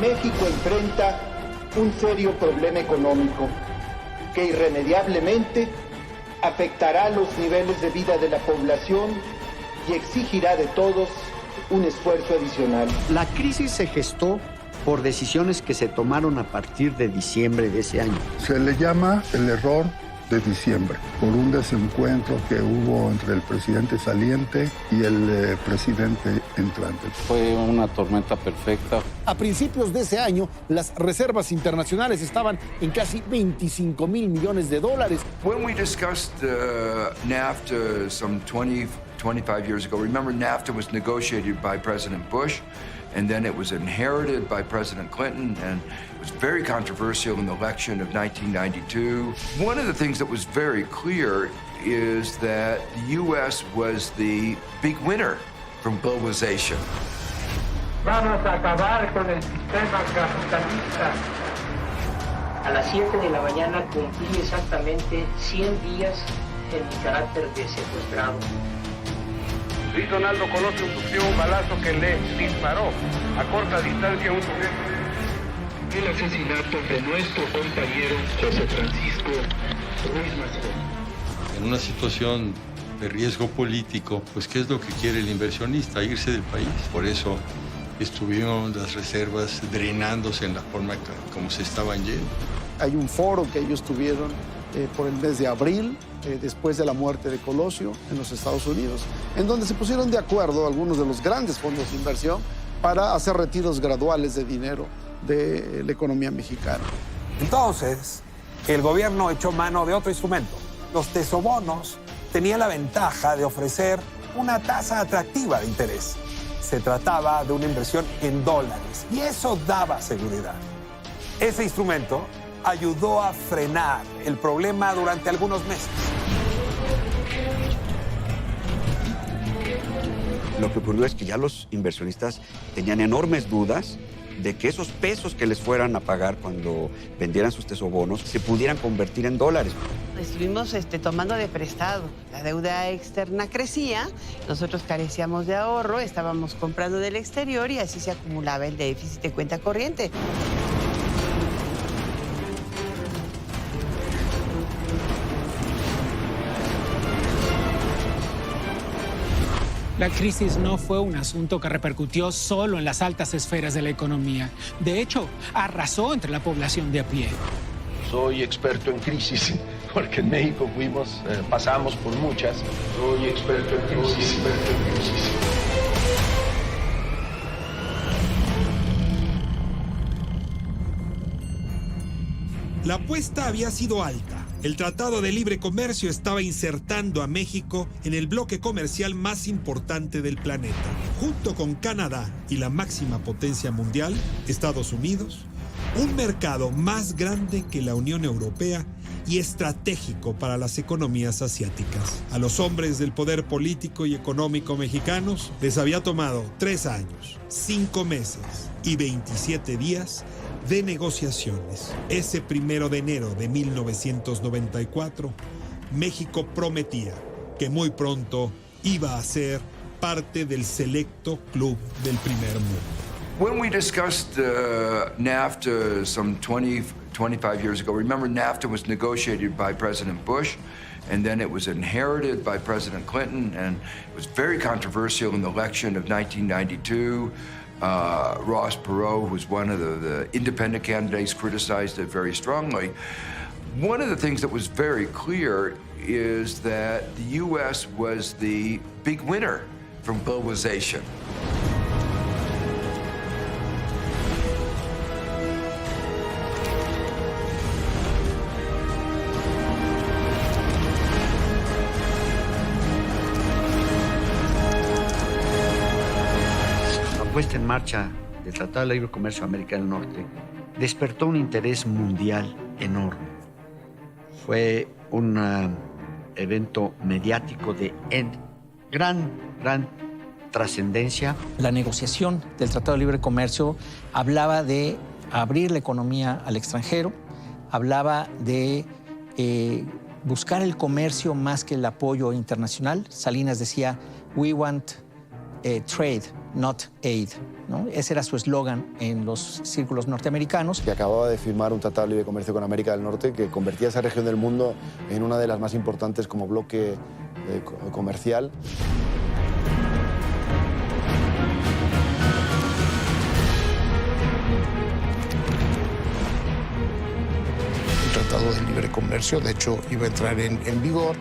México enfrenta un serio problema económico que irremediablemente afectará los niveles de vida de la población y exigirá de todos un esfuerzo adicional. La crisis se gestó por decisiones que se tomaron a partir de diciembre de ese año. Se le llama el error de diciembre, por un desencuentro que hubo entre el presidente saliente y el presidente entrante. Fue una tormenta perfecta. A principios de ese año, las reservas internacionales estaban en casi $25,000 millones. When we discussed NAFTA some 25 years ago, remember NAFTA was negotiated by President Bush, and then it was inherited by President Clinton, and it was very controversial in the election of 1992. One of the things that was very clear is that the U.S. was the big winner from globalization. Vamos a acabar con el sistema capitalista. A las 7 de la mañana cumplí exactamente 100 días en mi carácter de secuestrado. Luis Donaldo Colosio sufrió un balazo que le disparó a corta distancia a un sujeto. El asesinato de nuestro compañero José Francisco Ruiz Massieu. En una situación de riesgo político, pues ¿qué es lo que quiere el inversionista? Irse del país. Por eso estuvieron las reservas drenándose en la forma como se estaban yendo. Hay un foro que ellos tuvieron por el mes de abril, después de la muerte de Colosio en los Estados Unidos, en donde se pusieron de acuerdo algunos de los grandes fondos de inversión para hacer retiros graduales de dinero de la economía mexicana. Entonces, el gobierno echó mano de otro instrumento. Los tesobonos tenían la ventaja de ofrecer una tasa atractiva de interés. Se trataba de una inversión en dólares y eso daba seguridad. Ese instrumento ayudó a frenar el problema durante algunos meses. Lo que ocurrió es que ya los inversionistas tenían enormes dudas de que esos pesos que les fueran a pagar cuando vendieran sus tesobonos se pudieran convertir en dólares. Estuvimos tomando de prestado. La deuda externa crecía, nosotros carecíamos de ahorro, estábamos comprando del exterior y así se acumulaba el déficit de cuenta corriente. La crisis no fue un asunto que repercutió solo en las altas esferas de la economía. De hecho, arrasó entre la población de a pie. Soy experto en crisis, porque en México pasamos por muchas. Soy experto en crisis. La apuesta había sido alta. El Tratado de Libre Comercio estaba insertando a México en el bloque comercial más importante del planeta. Junto con Canadá y la máxima potencia mundial, Estados Unidos, un mercado más grande que la Unión Europea y estratégico para las economías asiáticas. A los hombres del poder político y económico mexicanos les había tomado 3 años, 5 meses y 27 días de negociaciones. Ese 1 de enero de 1994, México prometía que muy pronto iba a ser parte del selecto club del primer mundo. When we discussed NAFTA some 25 years ago, remember NAFTA was negotiated by President Bush, and then it was inherited by President Clinton, and it was very controversial in the election of 1992. Ross Perot, who was one of the independent candidates, criticized it very strongly. One of the things that was very clear is that the U.S. was the big winner from globalization. La puesta en marcha del Tratado de Libre Comercio de América del Norte despertó un interés mundial enorme. Fue un evento mediático de gran trascendencia. La negociación del Tratado de Libre Comercio hablaba de abrir la economía al extranjero, hablaba de buscar el comercio más que el apoyo internacional. Salinas decía, we want trade, not aid, ¿no? Ese era su eslogan en los círculos norteamericanos. Que acababa de firmar un tratado de libre comercio con América del Norte que convertía a esa región del mundo en una de las más importantes como bloque comercial. Tratado de Libre Comercio, de hecho, iba a entrar en vigor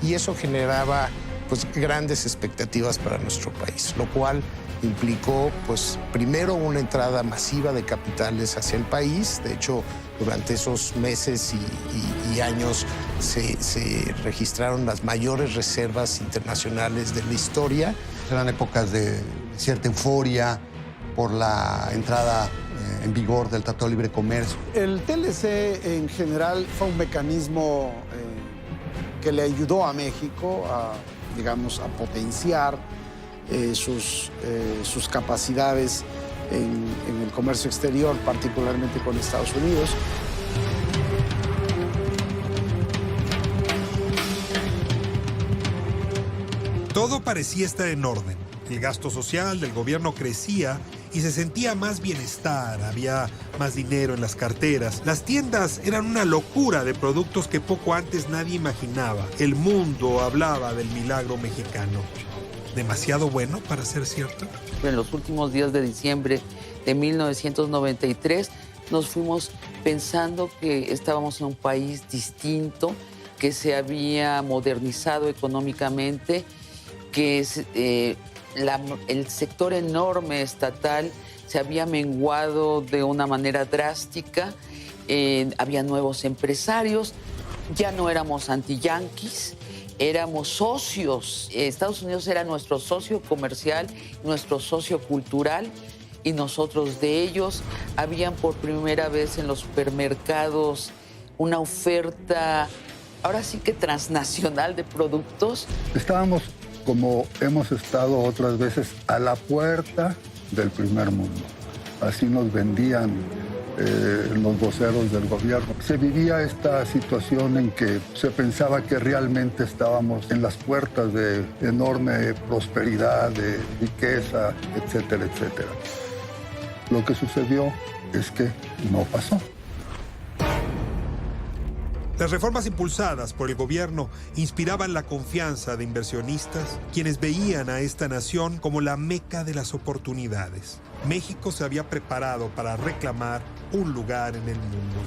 y eso generaba pues, grandes expectativas para nuestro país, lo cual implicó, pues, primero una entrada masiva de capitales hacia el país. De hecho, durante esos meses y años se registraron las mayores reservas internacionales de la historia. Eran épocas de cierta euforia por la entrada en vigor del Tratado de Libre Comercio. El TLC en general fue un mecanismo que le ayudó a México a, digamos, a potenciar sus capacidades en el comercio exterior, particularmente con Estados Unidos. Todo parecía estar en orden. El gasto social del gobierno crecía y se sentía más bienestar, había más dinero en las carteras. Las tiendas eran una locura de productos que poco antes nadie imaginaba. El mundo hablaba del milagro mexicano. ¿Demasiado bueno para ser cierto? En los últimos días de diciembre de 1993 nos fuimos pensando que estábamos en un país distinto, que se había modernizado económicamente, que el sector enorme estatal se había menguado de una manera drástica, había nuevos empresarios, ya no éramos anti-yanquis, éramos socios. Estados Unidos era nuestro socio comercial, nuestro socio cultural, y nosotros de ellos. Habían por primera vez en los supermercados una oferta, ahora sí que transnacional de productos. Estábamos, como hemos estado otras veces, a la puerta del primer mundo. Así nos vendían los voceros del gobierno. Se vivía esta situación en que se pensaba que realmente estábamos en las puertas de enorme prosperidad, de riqueza, etcétera, etcétera. Lo que sucedió es que no pasó. Las reformas impulsadas por el gobierno inspiraban la confianza de inversionistas, quienes veían a esta nación como la meca de las oportunidades. México se había preparado para reclamar un lugar en el mundo.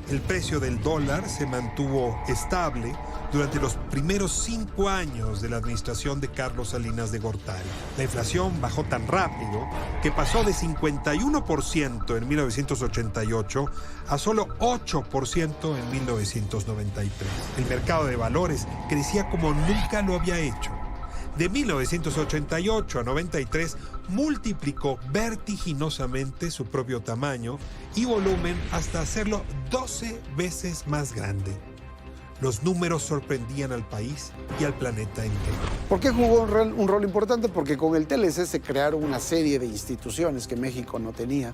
El precio del dólar se mantuvo estable durante los primeros 5 años de la administración de Carlos Salinas de Gortari. La inflación bajó tan rápido que pasó de 51% en 1988 a solo 8% en 1993. El mercado de valores crecía como nunca lo había hecho. De 1988 a 93 multiplicó vertiginosamente su propio tamaño y volumen hasta hacerlo 12 veces más grande. Los números sorprendían al país y al planeta entero. ¿Por qué jugó un rol importante? Porque con el TLC se crearon una serie de instituciones que México no tenía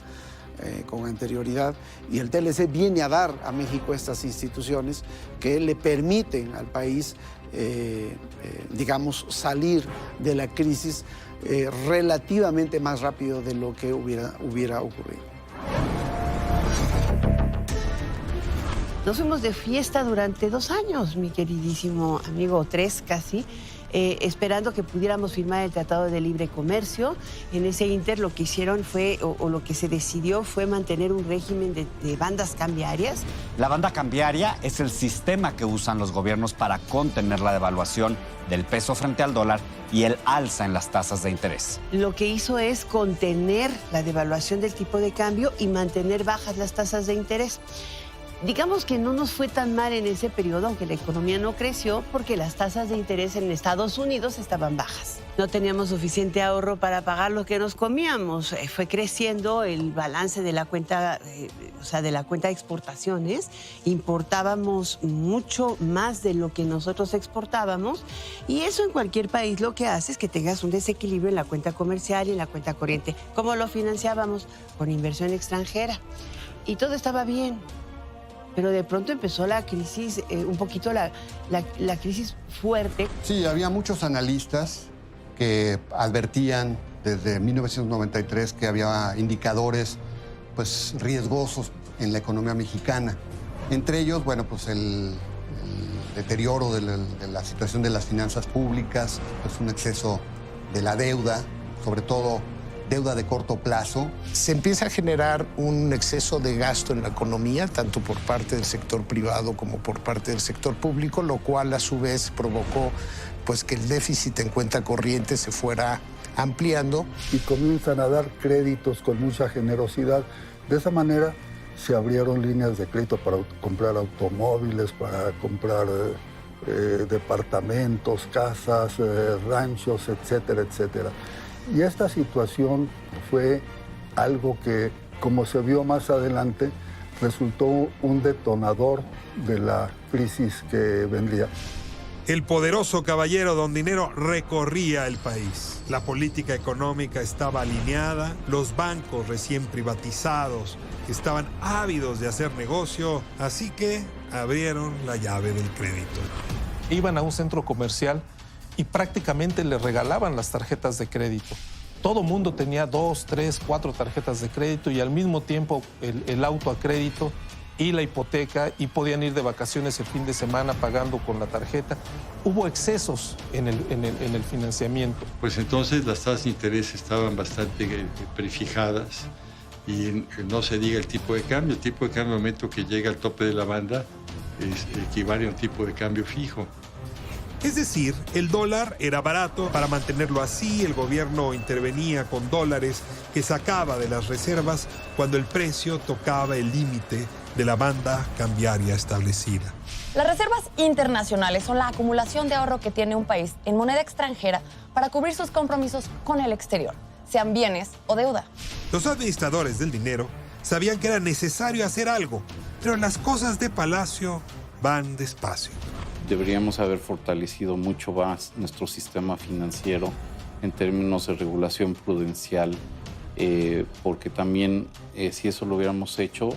con anterioridad, y el TLC viene a dar a México estas instituciones que le permiten al país digamos, salir de la crisis relativamente más rápido de lo que hubiera ocurrido. Nos fuimos de fiesta durante 2 años, mi queridísimo amigo, 3 casi, esperando que pudiéramos firmar el Tratado de Libre Comercio. En ese inter lo que hicieron fue, o lo que se decidió fue mantener un régimen de bandas cambiarias. La banda cambiaria es el sistema que usan los gobiernos para contener la devaluación del peso frente al dólar y el alza en las tasas de interés. Lo que hizo es contener la devaluación del tipo de cambio y mantener bajas las tasas de interés. Digamos que no nos fue tan mal en ese periodo, aunque la economía no creció, porque las tasas de interés en Estados Unidos estaban bajas. No teníamos suficiente ahorro para pagar lo que nos comíamos. Fue creciendo el balance de la cuenta, de la cuenta de exportaciones. Importábamos mucho más de lo que nosotros exportábamos. Y eso en cualquier país lo que hace es que tengas un desequilibrio en la cuenta comercial y en la cuenta corriente. ¿Cómo lo financiábamos? Con inversión extranjera. Y todo estaba bien. Pero de pronto empezó la crisis, un poquito la crisis fuerte. Sí, había muchos analistas que advertían desde 1993 que había indicadores pues, riesgosos en la economía mexicana. Entre ellos, bueno, pues el deterioro de la situación de las finanzas públicas, pues un exceso de la deuda, sobre todo deuda de corto plazo. Se empieza a generar un exceso de gasto en la economía, tanto por parte del sector privado como por parte del sector público, lo cual a su vez provocó pues, que el déficit en cuenta corriente se fuera ampliando. Y comienzan a dar créditos con mucha generosidad. De esa manera se abrieron líneas de crédito para comprar automóviles, para comprar departamentos, casas, ranchos, etcétera, etcétera. Y esta situación fue algo que, como se vio más adelante, resultó un detonador de la crisis que vendría. El poderoso caballero Don Dinero recorría el país. La política económica estaba alineada, los bancos recién privatizados estaban ávidos de hacer negocio, así que abrieron la llave del crédito. Iban a un centro comercial y prácticamente le regalaban las tarjetas de crédito. Todo mundo tenía 2, 3, 4 tarjetas de crédito y al mismo tiempo el auto a crédito y la hipoteca, y podían ir de vacaciones el fin de semana pagando con la tarjeta. Hubo excesos en el financiamiento. Pues entonces las tasas de interés estaban bastante prefijadas y no se diga el tipo de cambio. El tipo de cambio al momento que llega al tope de la banda equivale a un tipo de cambio fijo. Es decir, el dólar era barato. Para mantenerlo así, el gobierno intervenía con dólares que sacaba de las reservas cuando el precio tocaba el límite de la banda cambiaria establecida. Las reservas internacionales son la acumulación de ahorro que tiene un país en moneda extranjera para cubrir sus compromisos con el exterior, sean bienes o deuda. Los administradores del dinero sabían que era necesario hacer algo, pero las cosas de Palacio van despacio. Deberíamos haber fortalecido mucho más nuestro sistema financiero en términos de regulación prudencial, porque también si eso lo hubiéramos hecho,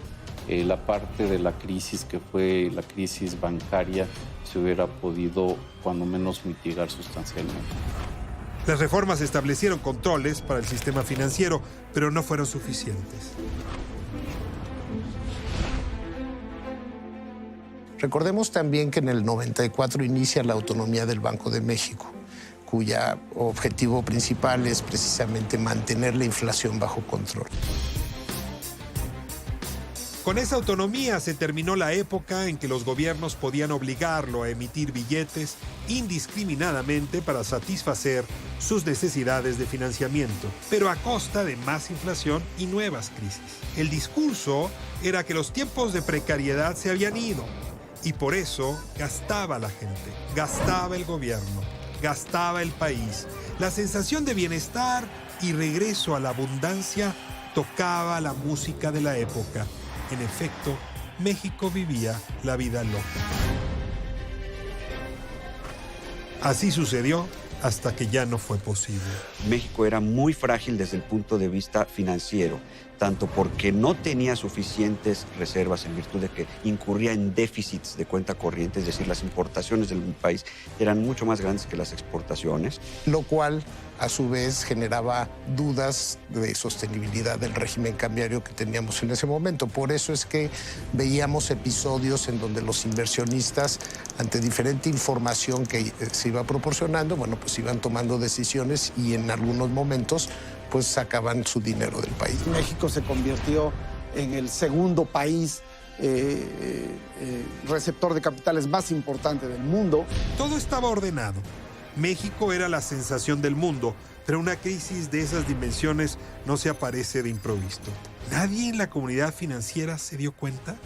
la parte de la crisis que fue la crisis bancaria se hubiera podido cuando menos mitigar sustancialmente. Las reformas establecieron controles para el sistema financiero, pero no fueron suficientes. Recordemos también que en el 94 inicia la autonomía del Banco de México, cuya objetivo principal es precisamente mantener la inflación bajo control. Con esa autonomía se terminó la época en que los gobiernos podían obligarlo a emitir billetes indiscriminadamente para satisfacer sus necesidades de financiamiento, pero a costa de más inflación y nuevas crisis. El discurso era que los tiempos de precariedad se habían ido y por eso gastaba la gente, gastaba el gobierno, gastaba el país. La sensación de bienestar y regreso a la abundancia tocaba la música de la época. En efecto, México vivía la vida loca. Así sucedió hasta que ya no fue posible. México era muy frágil desde el punto de vista financiero, tanto porque no tenía suficientes reservas en virtud de que incurría en déficits de cuenta corriente, es decir, las importaciones del país eran mucho más grandes que las exportaciones. Lo cual, a su vez, generaba dudas de sostenibilidad del régimen cambiario que teníamos en ese momento. Por eso es que veíamos episodios en donde los inversionistas, ante diferente información que se iba proporcionando, bueno, pues iban tomando decisiones y en algunos momentos pues sacaban su dinero del país. México se convirtió en el segundo país receptor de capitales más importante del mundo. Todo estaba ordenado. México era la sensación del mundo, pero una crisis de esas dimensiones no se aparece de improviso. ¿Nadie en la comunidad financiera se dio cuenta?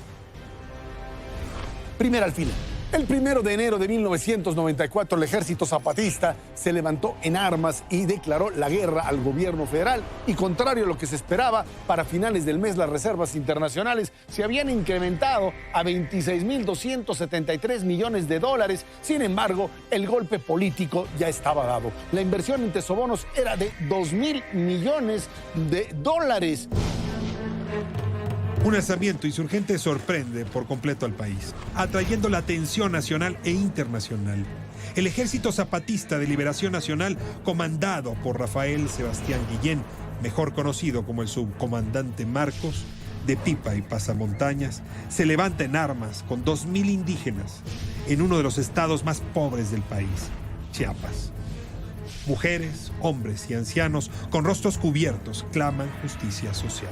Primera al fila. El 1 de enero de 1994, el ejército zapatista se levantó en armas y declaró la guerra al gobierno federal. Y contrario a lo que se esperaba, para finales del mes las reservas internacionales se habían incrementado a 26.273 millones de dólares. Sin embargo, el golpe político ya estaba dado. La inversión en tesobonos era de 2.000 millones de dólares. Un alzamiento insurgente sorprende por completo al país, atrayendo la atención nacional e internacional. El Ejército Zapatista de Liberación Nacional, comandado por Rafael Sebastián Guillén, mejor conocido como el subcomandante Marcos, de pipa y pasamontañas, se levanta en armas con 2.000 indígenas en uno de los estados más pobres del país, Chiapas. Mujeres, hombres y ancianos con rostros cubiertos claman justicia social.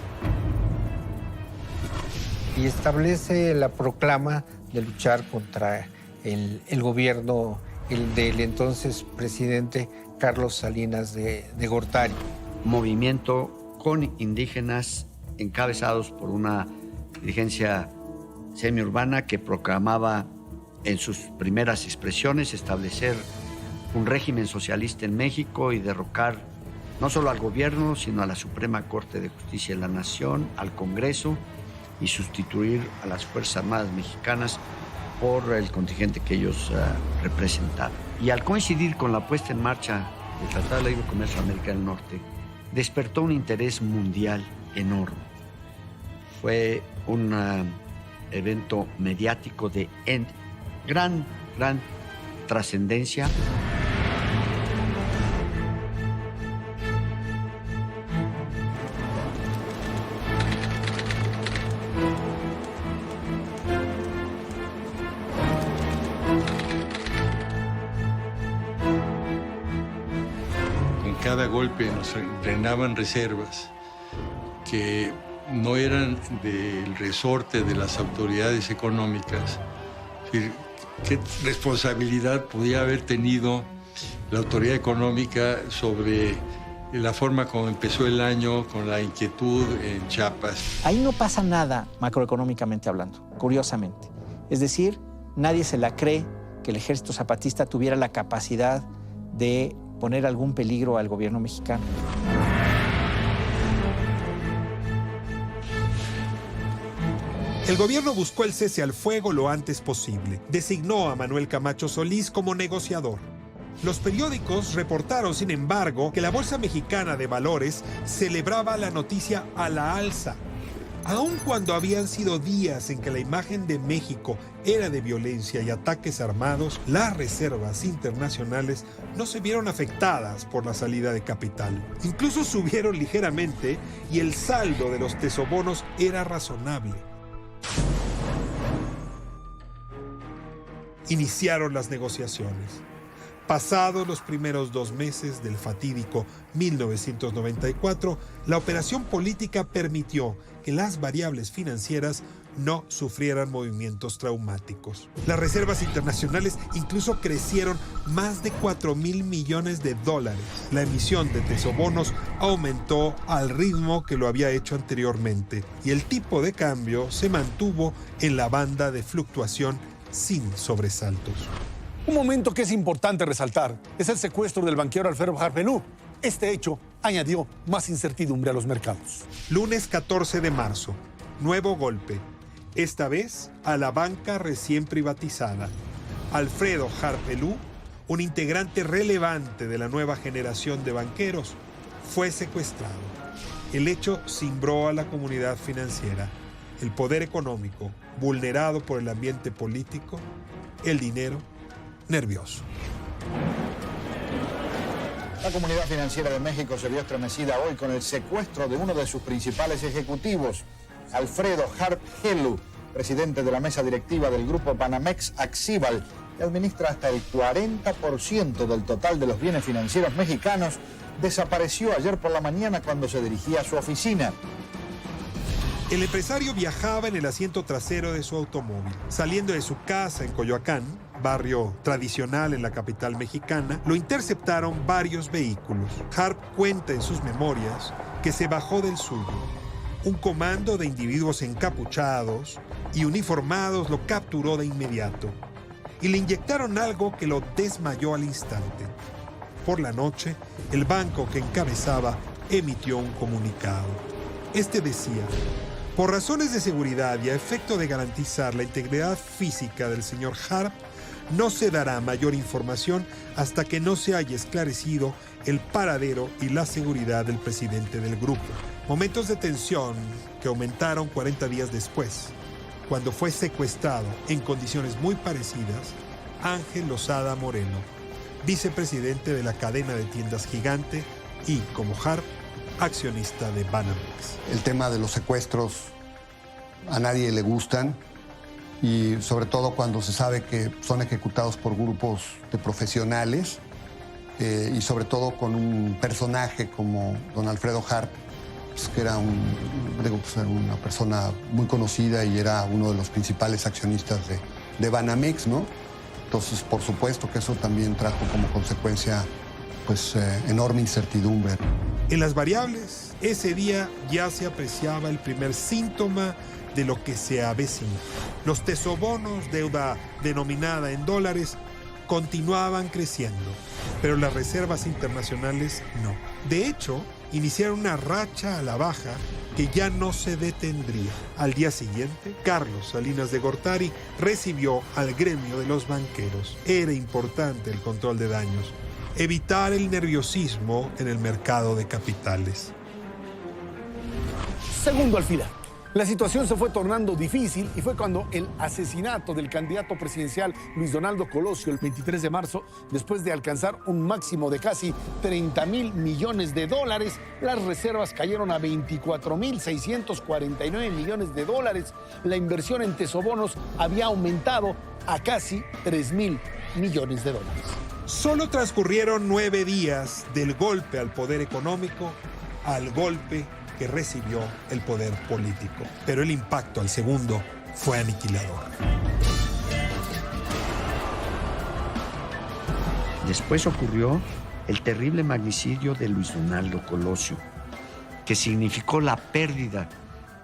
Y establece la proclama de luchar contra el gobierno del entonces presidente Carlos Salinas de Gortari. Movimiento con indígenas encabezados por una dirigencia semiurbana que proclamaba en sus primeras expresiones establecer un régimen socialista en México y derrocar no solo al gobierno, sino a la Suprema Corte de Justicia de la Nación, al Congreso, y sustituir a las Fuerzas Armadas mexicanas por el contingente que ellos representaban. Y al coincidir con la puesta en marcha del Tratado de Libre Comercio de América del Norte, despertó un interés mundial enorme. Fue un evento mediático de gran trascendencia. Con cada golpe nos drenaban reservas que no eran del resorte de las autoridades económicas. Es decir, ¿qué responsabilidad podía haber tenido la autoridad económica sobre la forma como empezó el año con la inquietud en Chiapas? Ahí no pasa nada macroeconómicamente hablando, curiosamente. Es decir, nadie se la cree que el Ejército Zapatista tuviera la capacidad de poner algún peligro al gobierno mexicano. El gobierno buscó el cese al fuego lo antes posible. Designó a Manuel Camacho Solís como negociador. Los periódicos reportaron, sin embargo, que la Bolsa Mexicana de Valores celebraba la noticia a la alza. Aun cuando habían sido días en que la imagen de México era de violencia y ataques armados, las reservas internacionales no se vieron afectadas por la salida de capital. Incluso subieron ligeramente y el saldo de los tesobonos era razonable. Iniciaron las negociaciones. Pasados los primeros 2 meses del fatídico 1994, la operación política permitió que las variables financieras no sufrieran movimientos traumáticos. Las reservas internacionales incluso crecieron más de $4,000 millones. La emisión de tesobonos aumentó al ritmo que lo había hecho anteriormente y el tipo de cambio se mantuvo en la banda de fluctuación sin sobresaltos. Un momento que es importante resaltar es el secuestro del banquero Alfredo Harp Helú. Este hecho añadió más incertidumbre a los mercados. Lunes 14 de marzo, nuevo golpe. Esta vez a la banca recién privatizada. Alfredo Harp Helú, un integrante relevante de la nueva generación de banqueros, fue secuestrado. El hecho cimbró a la comunidad financiera. El poder económico, vulnerado por el ambiente político, el dinero, nervioso. La comunidad financiera de México se vio estremecida hoy con el secuestro de uno de sus principales ejecutivos, Alfredo Harp Helú, presidente de la mesa directiva del grupo Banamex Axibal, que administra hasta el 40% del total de los bienes financieros mexicanos, desapareció ayer por la mañana cuando se dirigía a su oficina. El empresario viajaba en el asiento trasero de su automóvil. Saliendo de su casa en Coyoacán, barrio tradicional en la capital mexicana, lo interceptaron varios vehículos. Harp cuenta en sus memorias que se bajó del suyo. Un comando de individuos encapuchados y uniformados lo capturó de inmediato y le inyectaron algo que lo desmayó al instante. Por la noche, el banco que encabezaba emitió un comunicado. Este decía: por razones de seguridad y a efecto de garantizar la integridad física del señor Harp, no se dará mayor información hasta que no se haya esclarecido el paradero y la seguridad del presidente del grupo. Momentos de tensión que aumentaron 40 días después, cuando fue secuestrado en condiciones muy parecidas Ángel Lozada Moreno, vicepresidente de la cadena de tiendas Gigante y, como Harp, accionista de Banamex. El tema de los secuestros a nadie le gustan, y sobre todo cuando se sabe que son ejecutados por grupos de profesionales, y sobre todo con un personaje como don Alfredo Harp, pues, que era una persona muy conocida y era uno de los principales accionistas de Banamex, ¿no? Entonces, por supuesto que eso también trajo como consecuencia pues enorme incertidumbre. En las variables, ese día ya se apreciaba el primer síntoma de lo que se avecina. Los tesobonos, deuda denominada en dólares, continuaban creciendo, pero las reservas internacionales no. De hecho, iniciaron una racha a la baja que ya no se detendría. Al día siguiente, Carlos Salinas de Gortari recibió al gremio de los banqueros. Era importante el control de daños, evitar el nerviosismo en el mercado de capitales. Segundo alfiler. La situación se fue tornando difícil y fue cuando el asesinato del candidato presidencial Luis Donaldo Colosio el 23 de marzo, después de alcanzar un máximo de casi 30,000 millones de dólares, las reservas cayeron a 24,649 millones de dólares. La inversión en tesobonos había aumentado a casi 3,000 millones de dólares. Solo transcurrieron 9 días del golpe al poder económico al golpe que recibió el poder político. Pero el impacto al segundo fue aniquilador. Después ocurrió el terrible magnicidio de Luis Donaldo Colosio, que significó la pérdida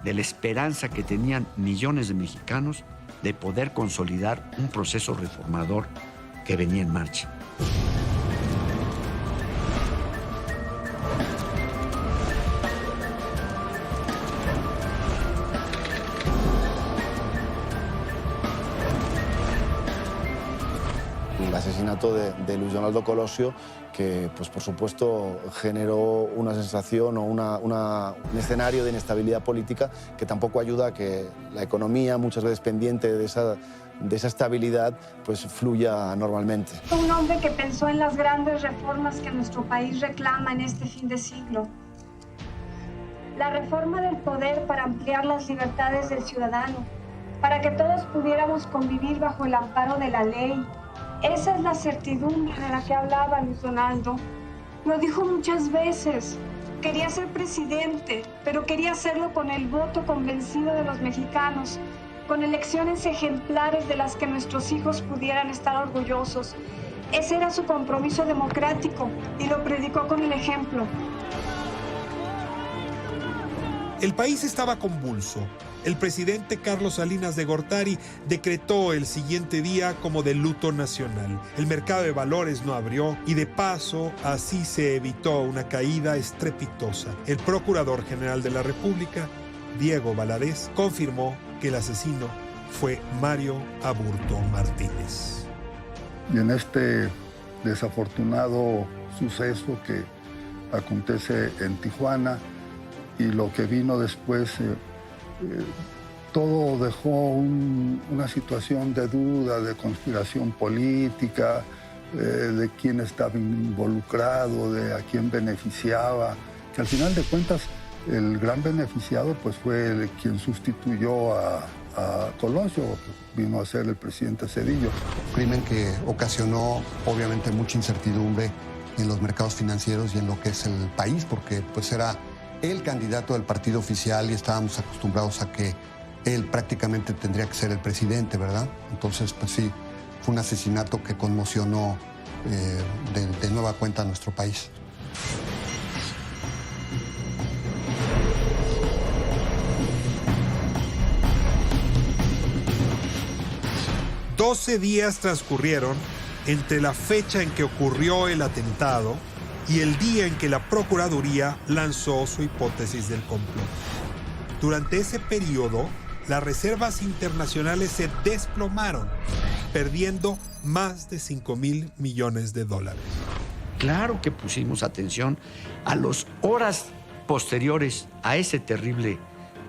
de la esperanza que tenían millones de mexicanos de poder consolidar un proceso reformador que venía en marcha. El asesinato de Luis Donaldo Colosio, que pues por supuesto generó una sensación o un escenario de inestabilidad política que tampoco ayuda a que la economía, muchas veces pendiente de esa estabilidad, pues fluya normalmente. Un hombre que pensó en las grandes reformas que nuestro país reclama en este fin de siglo. La reforma del poder para ampliar las libertades del ciudadano, para que todos pudiéramos convivir bajo el amparo de la ley. Esa es la certidumbre de la que hablaba Luis Donaldo. Lo dijo muchas veces. Quería ser presidente, pero quería hacerlo con el voto convencido de los mexicanos, con elecciones ejemplares de las que nuestros hijos pudieran estar orgullosos. Ese era su compromiso democrático y lo predicó con el ejemplo. El país estaba convulso. El presidente Carlos Salinas de Gortari decretó el siguiente día como de luto nacional. El mercado de valores no abrió y de paso así se evitó una caída estrepitosa. El Procurador General de la República, Diego Valadez, confirmó que el asesino fue Mario Aburto Martínez. Y en este desafortunado suceso que acontece en Tijuana y lo que vino después, todo dejó una situación de duda, de conspiración política, de quién estaba involucrado, de a quién beneficiaba, que al final de cuentas el gran beneficiado pues fue quien sustituyó a Colosio, vino a ser el presidente Zedillo. Crimen que ocasionó obviamente mucha incertidumbre en los mercados financieros y en lo que es el país, porque pues era el candidato del partido oficial y estábamos acostumbrados a que él prácticamente tendría que ser el presidente, ¿verdad? Entonces, pues sí, fue un asesinato que conmocionó de nueva cuenta a nuestro país. Doce días transcurrieron entre la fecha en que ocurrió el atentado y el día en que la Procuraduría lanzó su hipótesis del complot. Durante ese periodo, las reservas internacionales se desplomaron, perdiendo más de 5,000 millones de dólares. Claro que pusimos atención a las horas posteriores a ese terrible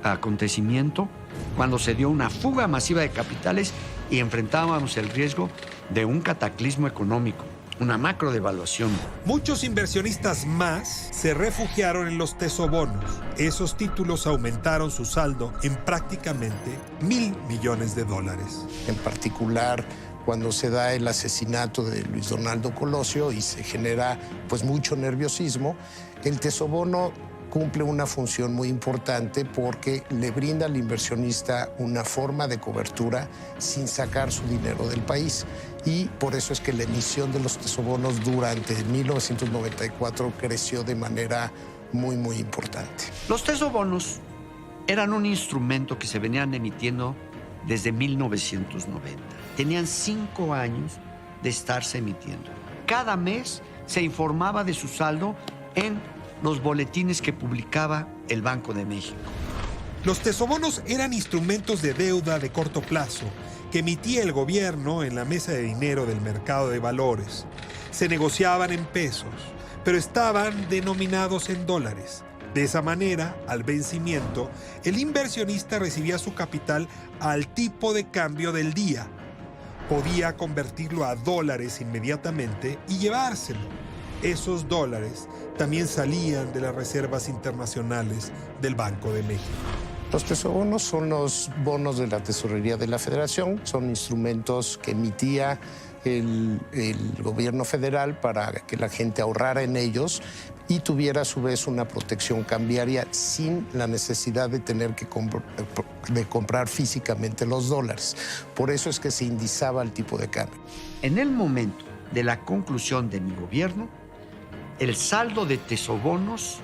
acontecimiento, cuando se dio una fuga masiva de capitales y enfrentábamos el riesgo de un cataclismo económico, una macro devaluación. Muchos inversionistas más se refugiaron en los tesobonos. Esos títulos aumentaron su saldo en prácticamente $1,000 millones. En particular, cuando se da el asesinato de Luis Donaldo Colosio y se genera pues mucho nerviosismo, el tesobono cumple una función muy importante porque le brinda al inversionista una forma de cobertura sin sacar su dinero del país. Y por eso es que la emisión de los tesobonos durante 1994 creció de manera muy, muy importante. Los tesobonos eran un instrumento que se venían emitiendo desde 1990. Tenían 5 años de estarse emitiendo. Cada mes se informaba de su saldo en los boletines que publicaba el Banco de México. Los tesobonos eran instrumentos de deuda de corto plazo que emitía el gobierno en la mesa de dinero del mercado de valores. Se negociaban en pesos, pero estaban denominados en dólares. De esa manera, al vencimiento, el inversionista recibía su capital al tipo de cambio del día. Podía convertirlo a dólares inmediatamente y llevárselo. Esos dólares también salían de las reservas internacionales del Banco de México. Los tesobonos son los bonos de la Tesorería de la Federación, son instrumentos que emitía el gobierno federal para que la gente ahorrara en ellos y tuviera a su vez una protección cambiaria sin la necesidad de tener que comprar físicamente los dólares. Por eso es que se indizaba el tipo de cambio. En el momento de la conclusión de mi gobierno, el saldo de tesobonos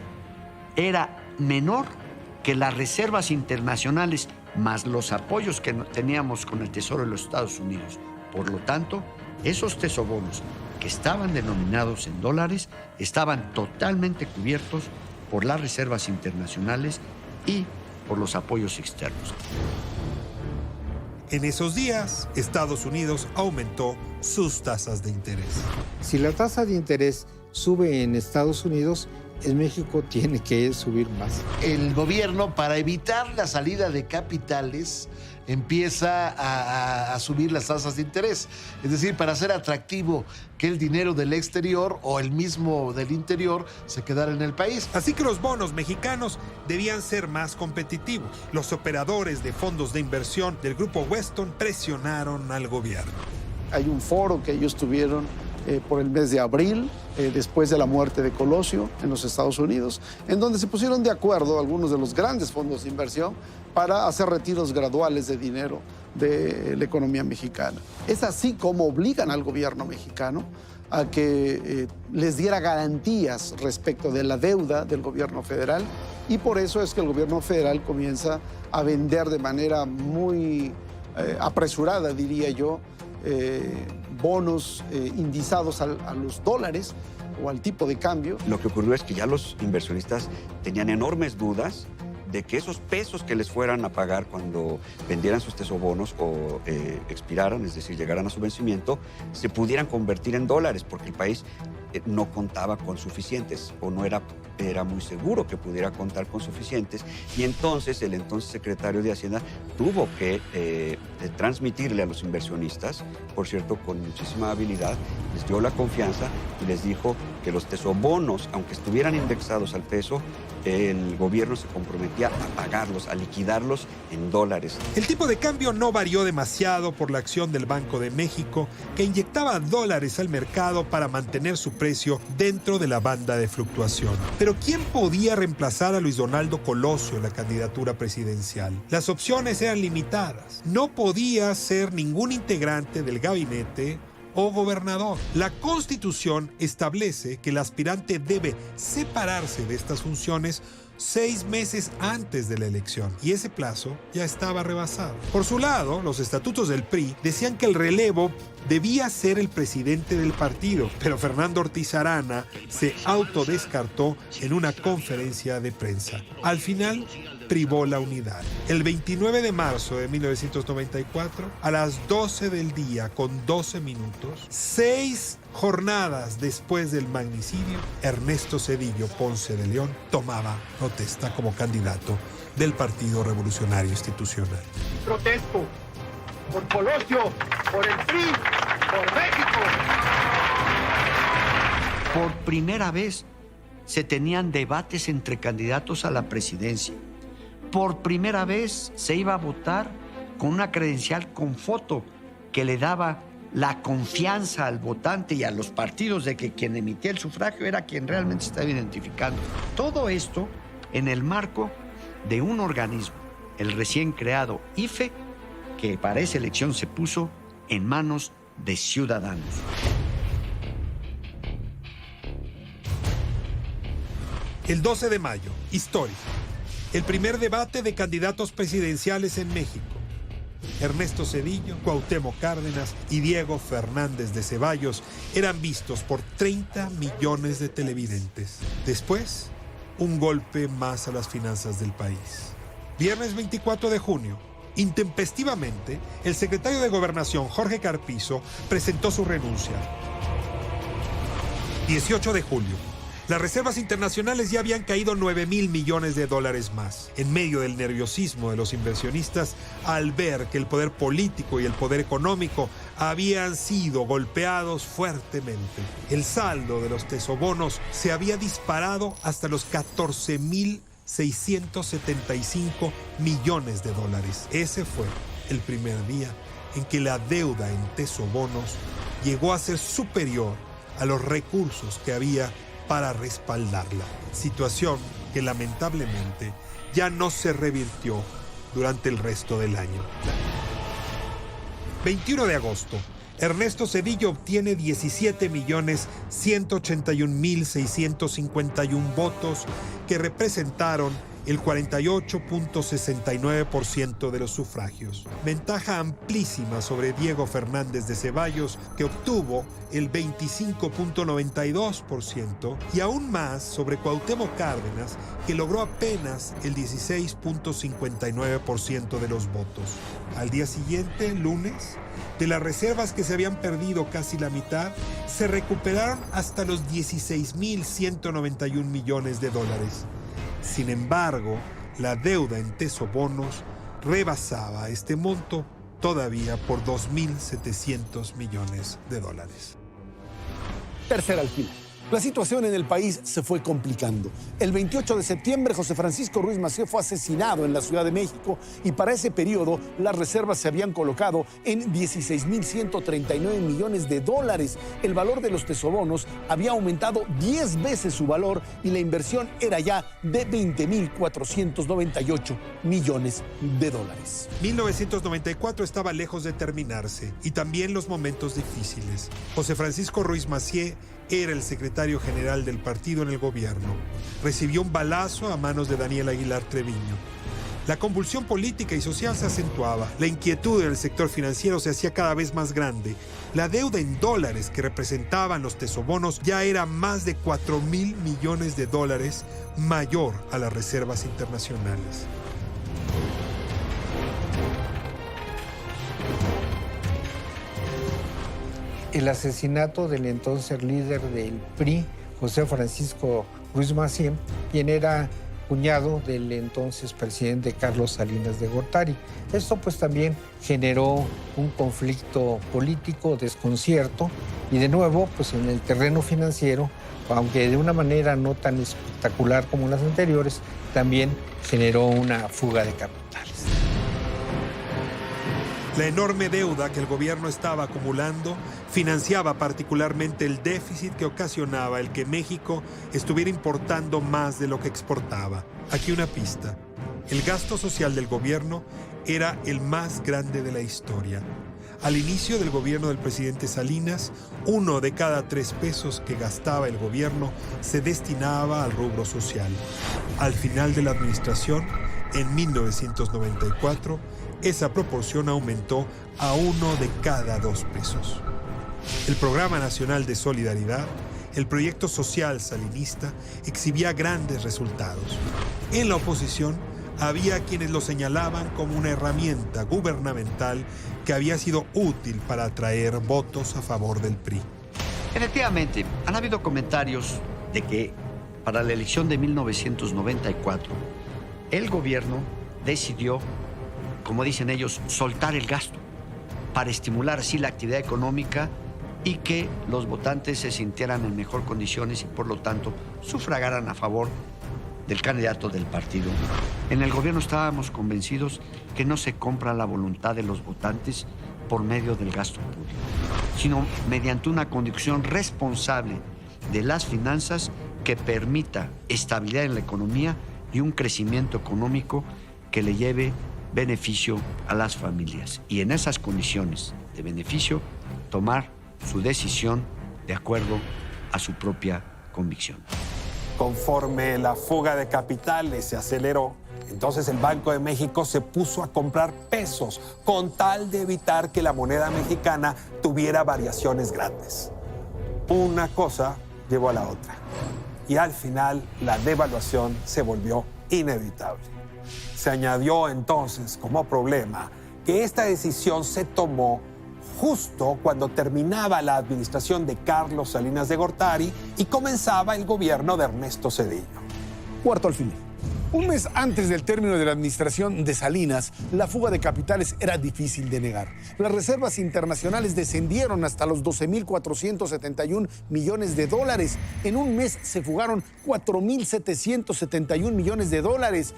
era menor que las reservas internacionales más los apoyos que teníamos con el Tesoro de los Estados Unidos. Por lo tanto, esos tesobonos que estaban denominados en dólares estaban totalmente cubiertos por las reservas internacionales y por los apoyos externos. En esos días, Estados Unidos aumentó sus tasas de interés. Si la tasa de interés sube en Estados Unidos, en México tiene que subir más. El gobierno, para evitar la salida de capitales, empieza a subir las tasas de interés. Es decir, para hacer atractivo que el dinero del exterior o el mismo del interior se quedara en el país. Así que los bonos mexicanos debían ser más competitivos. Los operadores de fondos de inversión del Grupo Weston presionaron al gobierno. Hay un foro que ellos tuvieron por el mes de abril, después de la muerte de Colosio en los Estados Unidos, en donde se pusieron de acuerdo algunos de los grandes fondos de inversión para hacer retiros graduales de dinero de la economía mexicana. Es así como obligan al gobierno mexicano a que les diera garantías respecto de la deuda del gobierno federal, y por eso es que el gobierno federal comienza a vender de manera muy apresurada, diría yo, bonos indizados a los dólares o al tipo de cambio. Lo que ocurrió es que ya los inversionistas tenían enormes dudas de que esos pesos que les fueran a pagar cuando vendieran sus tesobonos o expiraran, es decir, llegaran a su vencimiento, se pudieran convertir en dólares, porque el país no contaba con suficientes o no era muy seguro que pudiera contar con suficientes, y entonces el entonces secretario de Hacienda tuvo que transmitirle a los inversionistas, por cierto, con muchísima habilidad, les dio la confianza y les dijo que los tesobonos, aunque estuvieran indexados al peso, el gobierno se comprometía a pagarlos, a liquidarlos en dólares. El tipo de cambio no varió demasiado por la acción del Banco de México, que inyectaba dólares al mercado para mantener su precio dentro de la banda de fluctuación. Pero ¿quién podía reemplazar a Luis Donaldo Colosio en la candidatura presidencial? Las opciones eran limitadas. No podía ser ningún integrante del gabinete o gobernador. La Constitución establece que el aspirante debe separarse de estas funciones 6 meses antes de la elección, y ese plazo ya estaba rebasado. Por su lado, los estatutos del PRI decían que el relevo debía ser el presidente del partido, pero Fernando Ortiz Arana se autodescartó en una conferencia de prensa. Al final, privó la unidad. El 29 de marzo de 1994, a las 12 del día con 12 minutos, 6 jornadas después del magnicidio, Ernesto Zedillo Ponce de León tomaba protesta como candidato del Partido Revolucionario Institucional. Protesto por Colosio, por el PRI, por México. Por primera vez se tenían debates entre candidatos a la presidencia. Por primera vez se iba a votar con una credencial con foto que le daba la confianza al votante y a los partidos de que quien emitía el sufragio era quien realmente se estaba identificando. Todo esto en el marco de un organismo, el recién creado IFE, que para esa elección se puso en manos de ciudadanos. El 12 de mayo, histórico. El primer debate de candidatos presidenciales en México. Ernesto Zedillo, Cuauhtémoc Cárdenas y Diego Fernández de Ceballos eran vistos por 30 millones de televidentes. Después, un golpe más a las finanzas del país. Viernes 24 de junio, intempestivamente, el secretario de Gobernación, Jorge Carpizo, presentó su renuncia. 18 de julio. Las reservas internacionales ya habían caído 9,000 millones de dólares más, en medio del nerviosismo de los inversionistas al ver que el poder político y el poder económico habían sido golpeados fuertemente. El saldo de los tesobonos se había disparado hasta los 14,675 millones de dólares. Ese fue el primer día en que la deuda en tesobonos llegó a ser superior a los recursos que había para respaldarla, situación que lamentablemente ya no se revirtió durante el resto del año. 21 de agosto, Ernesto Zedillo obtiene 17,181,651 votos que representaron el 48,69% de los sufragios. Ventaja amplísima sobre Diego Fernández de Ceballos, que obtuvo el 25,92%, y aún más sobre Cuauhtémoc Cárdenas, que logró apenas el 16,59% de los votos. Al día siguiente, lunes, de las reservas que se habían perdido casi la mitad, se recuperaron hasta los 16,191 millones de dólares. Sin embargo, la deuda en tesobonos rebasaba este monto todavía por 2,700 millones de dólares. Tercera al final. La situación en el país se fue complicando. El 28 de septiembre, José Francisco Ruiz Massieu fue asesinado en la Ciudad de México y para ese periodo las reservas se habían colocado en 16,139 millones de dólares. El valor de los tesobonos había aumentado 10 veces su valor y la inversión era ya de 20,498 millones de dólares. 1994 estaba lejos de terminarse y también los momentos difíciles. José Francisco Ruiz Massieu era el secretario general del partido en el gobierno. Recibió un balazo a manos de Daniel Aguilar Treviño. La convulsión política y social se acentuaba. La inquietud en el sector financiero se hacía cada vez más grande. La deuda en dólares que representaban los tesobonos ya era más de 4,000 millones de dólares, mayor a las reservas internacionales. El asesinato del entonces líder del PRI, José Francisco Ruiz Massieu, quien era cuñado del entonces presidente Carlos Salinas de Gortari. Esto pues también generó un conflicto político, desconcierto, y de nuevo pues en el terreno financiero, aunque de una manera no tan espectacular como las anteriores, también generó una fuga de capitales. La enorme deuda que el gobierno estaba acumulando financiaba particularmente el déficit que ocasionaba el que México estuviera importando más de lo que exportaba. Aquí una pista. El gasto social del gobierno era el más grande de la historia. Al inicio del gobierno del presidente Salinas, 1 de cada 3 pesos que gastaba el gobierno se destinaba al rubro social. Al final de la administración, en 1994, esa proporción aumentó a 1 de cada 2 pesos. El Programa Nacional de Solidaridad, el proyecto social salinista, exhibía grandes resultados. En la oposición, había quienes lo señalaban como una herramienta gubernamental que había sido útil para atraer votos a favor del PRI. Efectivamente, han habido comentarios de que para la elección de 1994, el gobierno decidió, como dicen ellos, soltar el gasto. para estimular así la actividad económica y que los votantes se sintieran en mejor condiciones y por lo tanto sufragaran a favor del candidato del partido. En el gobierno estábamos convencidos que no se compra la voluntad de los votantes por medio del gasto público, sino mediante una conducción responsable de las finanzas que permita estabilidad en la economía y un crecimiento económico que le lleve beneficio a las familias. Y en esas condiciones de beneficio, tomar su decisión de acuerdo a su propia convicción. Conforme la fuga de capitales se aceleró, entonces el Banco de México se puso a comprar pesos con tal de evitar que la moneda mexicana tuviera variaciones grandes. Una cosa llevó a la otra y al final la devaluación se volvió inevitable. Se añadió entonces como problema que esta decisión se tomó justo cuando terminaba la administración de Carlos Salinas de Gortari y comenzaba el gobierno de Ernesto Zedillo. Cuarto alfiler. Un mes antes del término de la administración de Salinas, la fuga de capitales era difícil de negar. Las reservas internacionales descendieron hasta los 12.471 millones de dólares. En un mes se fugaron 4.771 millones de dólares.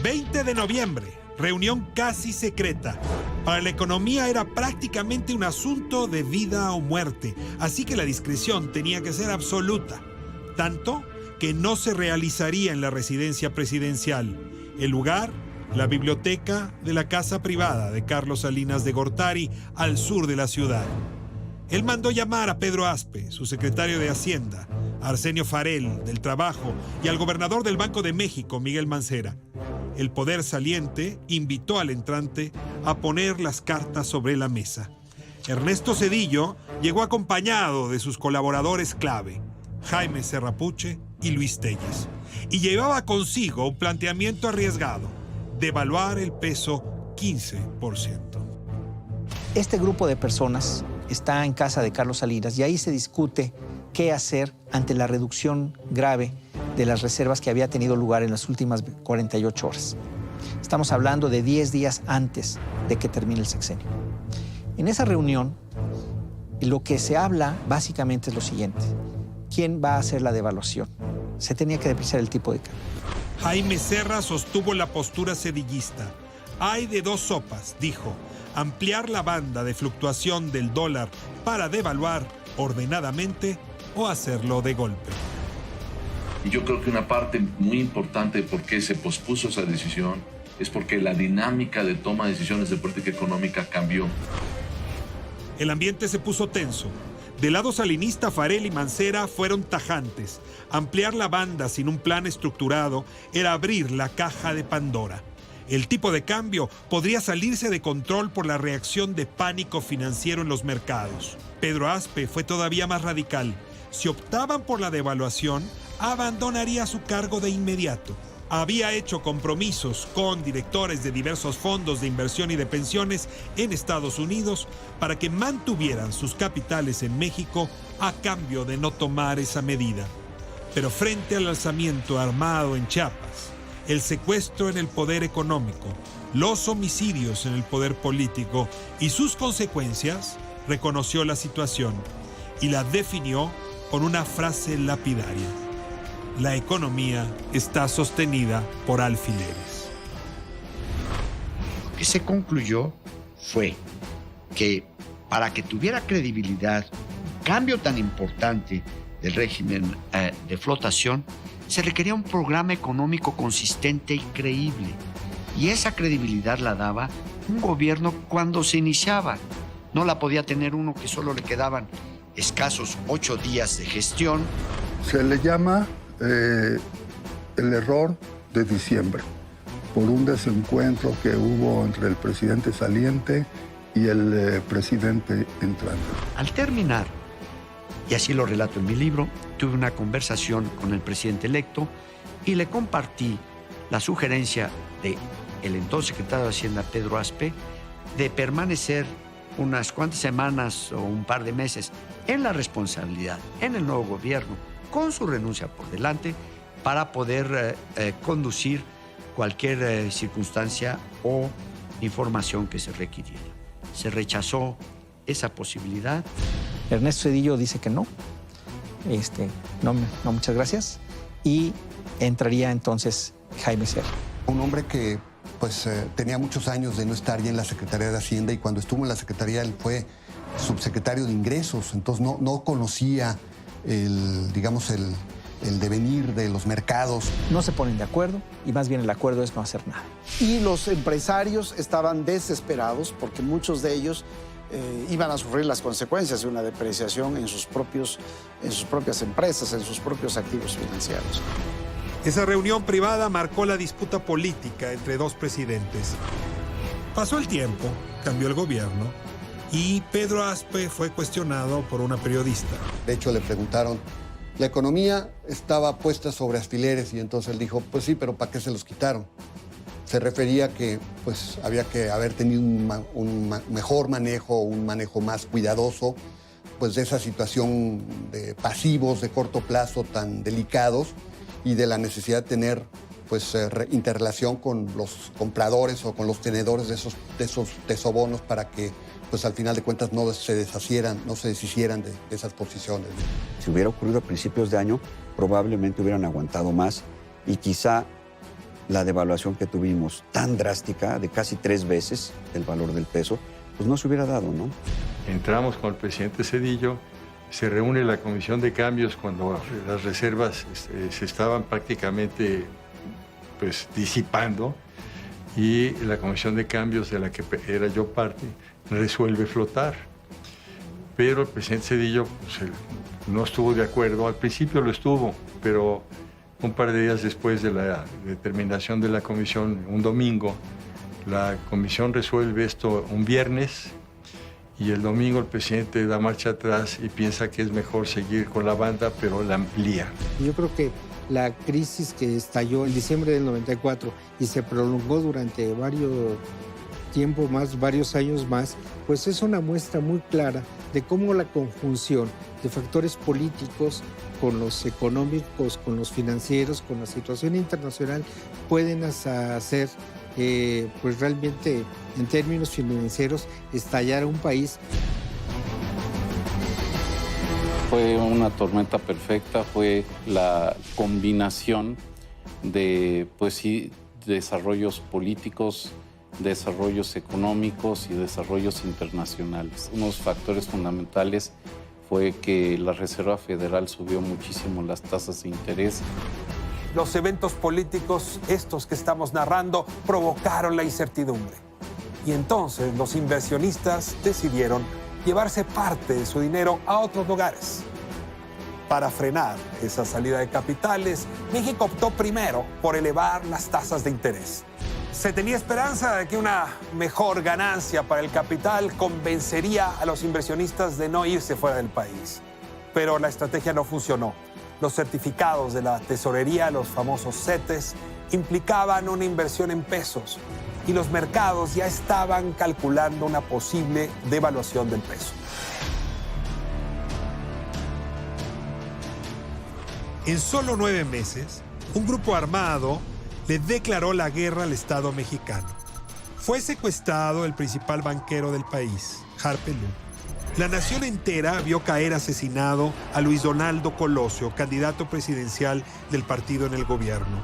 20 de noviembre, reunión casi secreta. Para la economía era prácticamente un asunto de vida o muerte, así que la discreción tenía que ser absoluta. Tanto que no se realizaría en la residencia presidencial. El lugar, la biblioteca de la casa privada de Carlos Salinas de Gortari, al sur de la ciudad. Él mandó llamar a Pedro Aspe, su secretario de Hacienda, a Arsenio Farell, del Trabajo, y al gobernador del Banco de México, Miguel Mancera. El poder saliente invitó al entrante a poner las cartas sobre la mesa. Ernesto Zedillo llegó acompañado de sus colaboradores clave, Jaime Serrapuche y Luis Telles, y llevaba consigo un planteamiento arriesgado: devaluar el peso 15%. Este grupo de personas está en casa de Carlos Salinas y ahí se discute qué hacer ante la reducción grave de las reservas que había tenido lugar en las últimas 48 horas. Estamos hablando de 10 días antes de que termine el sexenio. En esa reunión, lo que se habla básicamente es lo siguiente: ¿quién va a hacer la devaluación? Se tenía que depreciar el tipo de cambio. Jaime Serra sostuvo la postura sedillista. Hay de dos sopas, dijo: ampliar la banda de fluctuación del dólar para devaluar ordenadamente o hacerlo de golpe. Y yo creo que una parte muy importante de por qué se pospuso esa decisión es porque la dinámica de toma de decisiones de política económica cambió. El ambiente se puso tenso. Del lado salinista, Farell y Mancera fueron tajantes. Ampliar la banda sin un plan estructurado era abrir la caja de Pandora. El tipo de cambio podría salirse de control por la reacción de pánico financiero en los mercados. Pedro Aspe fue todavía más radical. Si optaban por la devaluación, abandonaría su cargo de inmediato. Había hecho compromisos con directores de diversos fondos de inversión y de pensiones en Estados Unidos para que mantuvieran sus capitales en México a cambio de no tomar esa medida. Pero frente al alzamiento armado en Chiapas, el secuestro en el poder económico, los homicidios en el poder político y sus consecuencias, reconoció la situación y la definió con una frase lapidaria: la economía está sostenida por alfileres. Lo que se concluyó fue que para que tuviera credibilidad un cambio tan importante del régimen de flotación, se requería un programa económico consistente y creíble. Y esa credibilidad la daba un gobierno cuando se iniciaba. No la podía tener uno que solo le quedaban escasos 8 días de gestión. Se le llama el error de diciembre, por un desencuentro que hubo entre el presidente saliente y el presidente entrante. Al terminar, y así lo relato en mi libro, tuve una conversación con el presidente electo y le compartí la sugerencia del entonces secretario de Hacienda, Pedro Aspe, de permanecer unas cuantas semanas o un par de meses en la responsabilidad, en el nuevo gobierno, con su renuncia por delante, para poder conducir cualquier circunstancia o información que se requiriera. se rechazó esa posibilidad. Ernesto Zedillo dice que no. No, muchas gracias. Y entraría entonces Jaime Sierra. Un hombre que pues tenía muchos años de no estar ya en la Secretaría de Hacienda, y cuando estuvo en la Secretaría él fue subsecretario de Ingresos, entonces no conocía el devenir de los mercados. No se ponen de acuerdo y más bien el acuerdo es no hacer nada. Y los empresarios estaban desesperados porque muchos de ellos iban a sufrir las consecuencias de una depreciación en sus propias empresas, en sus propios activos financieros. Esa reunión privada marcó la disputa política entre dos presidentes. Pasó el tiempo, cambió el gobierno y Pedro Aspe fue cuestionado por una periodista. De hecho, le preguntaron, la economía estaba puesta sobre alfileres, y entonces él dijo, pues sí, pero ¿para qué se los quitaron? Se refería a que pues, había que haber tenido un mejor manejo, un manejo más cuidadoso, pues de esa situación de pasivos de corto plazo tan delicados, y de la necesidad de tener pues interrelación con los compradores o con los tenedores de esos tesobonos para que pues al final de cuentas no se deshicieran de esas posiciones. Si hubiera ocurrido a principios de año, probablemente hubieran aguantado más, y quizá la devaluación que tuvimos tan drástica, de casi 3 veces el valor del peso, pues no se hubiera dado, ¿no? Entramos con el presidente Zedillo, se reúne la Comisión de Cambios cuando las reservas se estaban prácticamente pues, disipando, y la Comisión de Cambios, de la que era yo parte, resuelve flotar. Pero el presidente Zedillo pues, no estuvo de acuerdo. Al principio lo estuvo, pero un par de días después de la determinación de la comisión, un domingo, la comisión resuelve esto un viernes, y el domingo el presidente da marcha atrás y piensa que es mejor seguir con la banda, pero la amplía. Yo creo que la crisis que estalló en diciembre del 94 y se prolongó durante varios años más, pues es una muestra muy clara de cómo la conjunción de factores políticos con los económicos, con los financieros, con la situación internacional, pueden hacer pues realmente en términos financieros estallar un país. Fue una tormenta perfecta, fue la combinación de, pues sí, desarrollos políticos, desarrollos económicos y desarrollos internacionales. Unos factores fundamentales fue que la Reserva Federal subió muchísimo las tasas de interés. Los eventos políticos, estos que estamos narrando, provocaron la incertidumbre. Y entonces los inversionistas decidieron llevarse parte de su dinero a otros lugares. Para frenar esa salida de capitales, México optó primero por elevar las tasas de interés. Se tenía esperanza de que una mejor ganancia para el capital convencería a los inversionistas de no irse fuera del país. Pero la estrategia no funcionó. Los certificados de la tesorería, los famosos CETES, implicaban una inversión en pesos y los mercados ya estaban calculando una posible devaluación del peso. En solo 9 meses, un grupo armado le declaró la guerra al Estado mexicano. Fue secuestrado el principal banquero del país, Harpe Lu. La nación entera vio caer asesinado a Luis Donaldo Colosio, candidato presidencial del partido en el gobierno.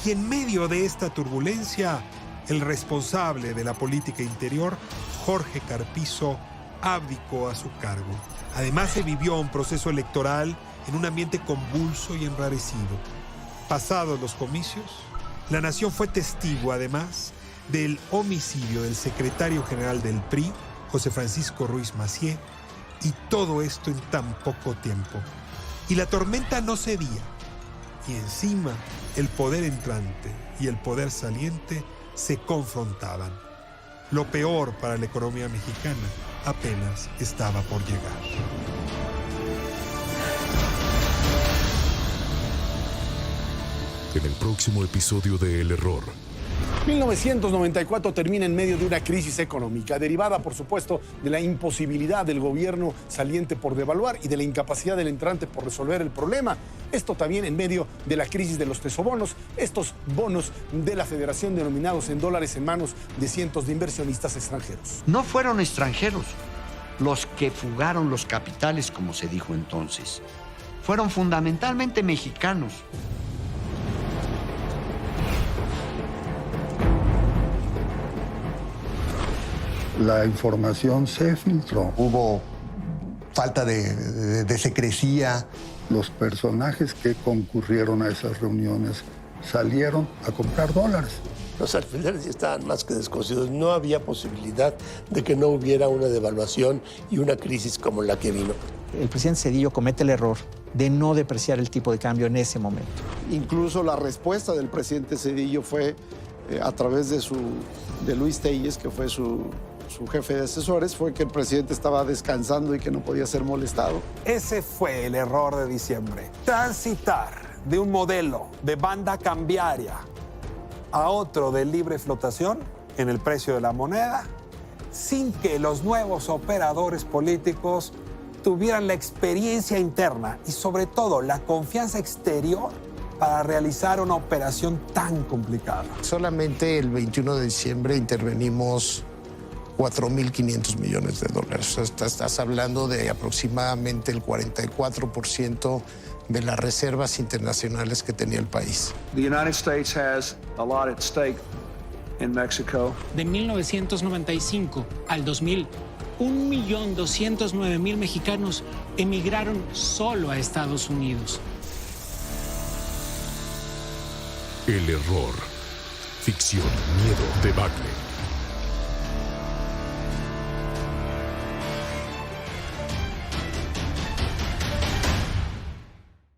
Y en medio de esta turbulencia, el responsable de la política interior, Jorge Carpizo, abdicó a su cargo. Además, se vivió un proceso electoral en un ambiente convulso y enrarecido. Pasados los comicios, la nación fue testigo, además, del homicidio del secretario general del PRI, José Francisco Ruiz Massieu, y todo esto en tan poco tiempo. Y la tormenta no cedía, y encima el poder entrante y el poder saliente se confrontaban. Lo peor para la economía mexicana apenas estaba por llegar. En el próximo episodio de El Error. 1994 termina en medio de una crisis económica, derivada, por supuesto, de la imposibilidad del gobierno saliente por devaluar y de la incapacidad del entrante por resolver el problema. Esto también en medio de la crisis de los tesobonos, estos bonos de la Federación denominados en dólares en manos de cientos de inversionistas extranjeros. No fueron extranjeros los que fugaron los capitales, como se dijo entonces. Fueron fundamentalmente mexicanos. La información se filtró. Hubo falta de secrecía. Los personajes que concurrieron a esas reuniones salieron a comprar dólares. Los alfileres ya estaban más que descosidos. No había posibilidad de que no hubiera una devaluación y una crisis como la que vino. El presidente Zedillo comete el error de no depreciar el tipo de cambio en ese momento. Incluso la respuesta del presidente Zedillo fue a través de Luis Telles, que fue su jefe de asesores, fue que el presidente estaba descansando y que no podía ser molestado. Ese fue el error de diciembre. Transitar de un modelo de banda cambiaria a otro de libre flotación en el precio de la moneda, sin que los nuevos operadores políticos tuvieran la experiencia interna y sobre todo la confianza exterior para realizar una operación tan complicada. Solamente el 21 de diciembre intervenimos 4.500 millones de dólares. Estás hablando de aproximadamente el 44% de las reservas internacionales que tenía el país. The United States has a lot at stake in Mexico. De 1995 al 2000, 1.209.000 mexicanos emigraron solo a Estados Unidos. El error. Ficción, miedo, debacle.